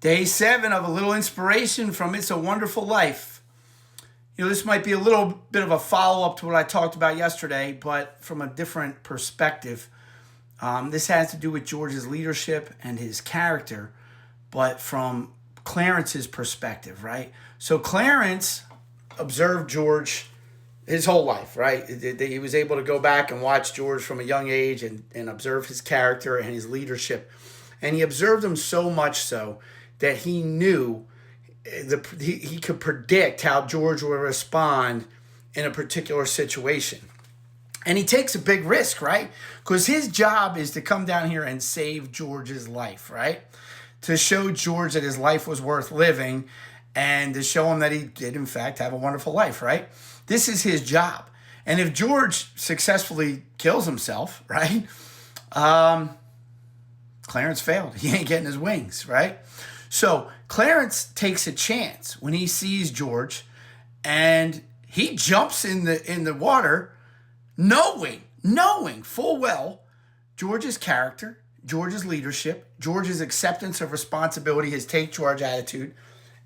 Day 7 of a little inspiration from It's a Wonderful Life. This might be a little bit of a follow-up to what I talked about yesterday, but from a different perspective. This has to do with George's leadership and his character, but from Clarence's perspective, right? So Clarence observed George his whole life, right? He was able to go back and watch George from a young age and observe his character and his leadership. And he observed him so much so that he knew he could predict how George would respond in a particular situation. And he takes a big risk, right? Because his job is to come down here and save George's life, right? To show George that his life was worth living and to show him that he did, in fact, have a wonderful life, right? This is his job. And if George successfully kills himself, right? Clarence failed. He ain't getting his wings, right? So Clarence takes a chance when he sees George, and he jumps in the water, knowing full well George's character, George's leadership, George's acceptance of responsibility, his take charge attitude,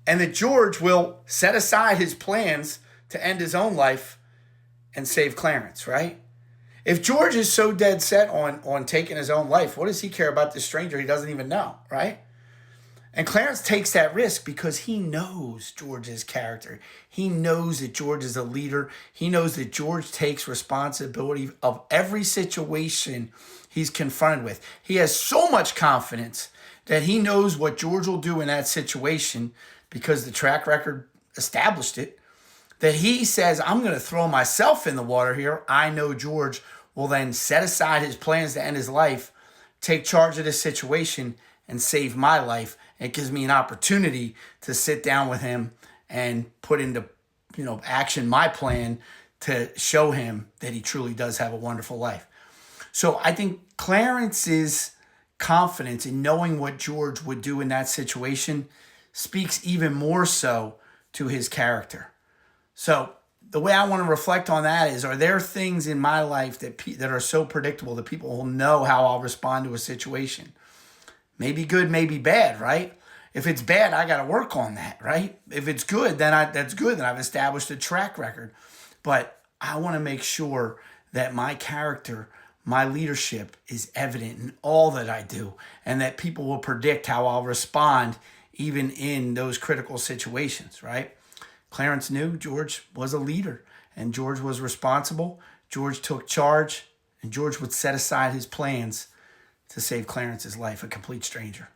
and that George will set aside his plans to end his own life and save Clarence, right? If George is so dead set on taking his own life, what does he care about this stranger he doesn't even know, right? And Clarence takes that risk because he knows George's character. He knows that George is a leader. He knows that George takes responsibility of every situation he's confronted with. He has so much confidence that he knows what George will do in that situation because the track record established it, that he says, I'm going to throw myself in the water here. I know George will then set aside his plans to end his life, take charge of this situation, and save my life. It gives me an opportunity to sit down with him and put into action my plan to show him that he truly does have a wonderful life. So I think Clarence's confidence in knowing what George would do in that situation speaks even more so to his character. So the way I want to reflect on that is, are there things in my life that are so predictable that people will know how I'll respond to a situation? Maybe good, maybe bad, right? If it's bad, I got to work on that, right? If it's good, that's good. Then I've established a track record. But I want to make sure that my character, my leadership is evident in all that I do, and that people will predict how I'll respond even in those critical situations, right? Clarence knew George was a leader, and George was responsible. George took charge, and George would set aside his plans to save Clarence's life, a complete stranger.